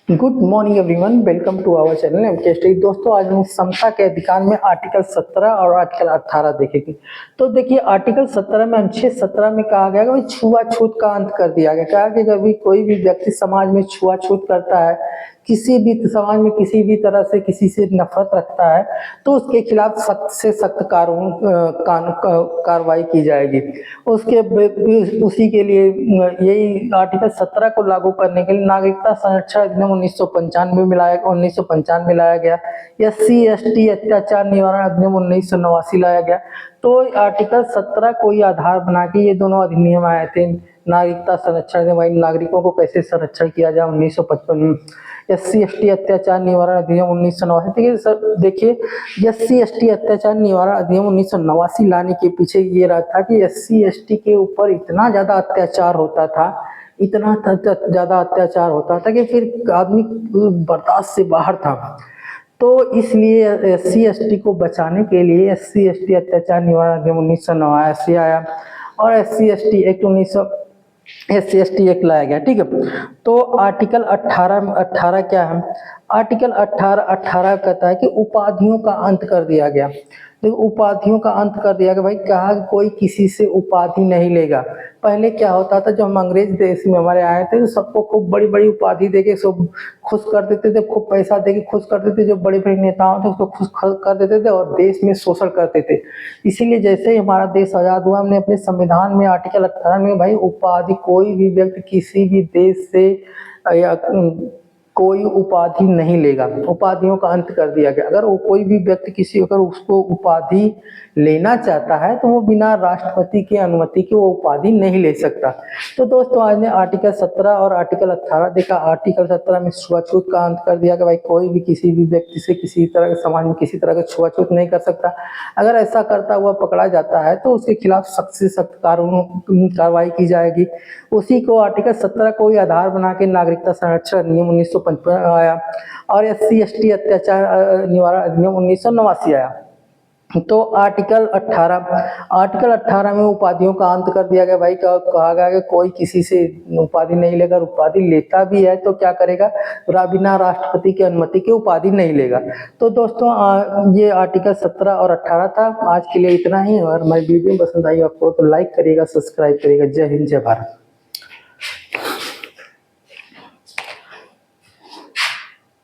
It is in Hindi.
Good morning everyone, welcome to our channel MK study. दोस्तों, आज हम समता के अधिकार में आर्टिकल 17 और आर्टिकल 18 देखेंगे। तो देखिए, आर्टिकल 17 में अनुच्छेद 17 में कहा गया कि छुआछूत का अंत कर दिया गया। कहा कि अगर भी कोई भी व्यक्ति समाज में छुआछूत करता है, किसी भी समाज में किसी भी तरह से किसी से नफरत रखता है, तो उसके खिलाफ सख्त से सख्त कार्रवाई की जाएगी। उसी के लिए यही आर्टिकल 17 को लागू करने के लिए नागरिकता संरक्षण अधिनियम 1995 लाया गया। SC/ST अत्याचार निवारण अधिनियम 1989 लाया गया। तो आर्टिकल 17 को ही आधार बना के ये दोनों अधिनियम आए थे। नागरिकता संरक्षण, वही नागरिकों को कैसे संरक्षण किया जाए 1955 में। SC/ST अत्याचार निवारण अधिनियम 1989। देखिए, SC/ST अत्याचार निवारण अधिनियम 1989 लाने के पीछे ये रहा था कि SC/ST के ऊपर इतना ज्यादा अत्याचार होता था, इतना ज्यादा अत्याचार होता था कि फिर आदमी बर्दाश्त से बाहर था। तो इसलिए SC/ST को बचाने के लिए SC/ST अत्याचार निवारण अधिनियम 1989 आया और SC/ST एक्ट लाया गया। ठीक है, तो आर्टिकल 18 क्या है? आर्टिकल 18 कहता है कि उपाधियों का अंत कर दिया गया। देखो, उपाधियों का अंत कर दिया गया। भाई, कहा कोई किसी से उपाधि नहीं लेगा। पहले क्या होता था, जब हम अंग्रेज देश में हमारे आए थे तो सबको खूब बड़ी बड़ी उपाधि देके सब खुश कर देते थे, खूब पैसा देके खुश कर देते थे। जो बड़े बड़े नेताओं थे उसको खुश कर देते थे और देश में शोषण करते थे। इसीलिए जैसे ही हमारा देश आजाद हुआ, हमने अपने संविधान में आर्टिकल 18 में भाई उपाधि, कोई भी व्यक्ति किसी भी देश से या कोई उपाधि नहीं लेगा। उपाधियों का अंत कर दिया गया। अगर वो कोई भी व्यक्ति अगर उसको उपाधि लेना चाहता है तो वो बिना राष्ट्रपति की अनुमति के वो उपाधि नहीं ले सकता। तो दोस्तों, आज ने आर्टिकल 17 और आर्टिकल 18 देखा। आर्टिकल 17 में छुआछूत का अंत कर दिया कि भाई कोई भी किसी भी व्यक्ति से किसी तरह के समाज में किसी तरह का छुआछूत नहीं कर सकता। अगर ऐसा करता हुआ पकड़ा जाता है तो उसके खिलाफ सख्त से सख्त कार्रवाई की जाएगी। उसी को आर्टिकल 17 को ही आधार बना के नागरिकता संरक्षण अधिनियम 1955 आया और SC/ST अत्याचार निवारण अधिनियम 1989 आया। तो आर्टिकल 18 में उपाधियों का अंत कर दिया गया। भाई, कहा गया कि कोई किसी से उपाधि नहीं लेगा। उपाधि लेता भी है तो क्या करेगा? बिना राष्ट्रपति की अनुमति के उपाधि नहीं लेगा। तो दोस्तों, ये आर्टिकल 17 और 18 था। आज के लिए इतना ही। और हमारी वीडियो पसंद आई आपको तो लाइक करिएगा, सब्सक्राइब करिएगा। जय हिंद, जय भारत।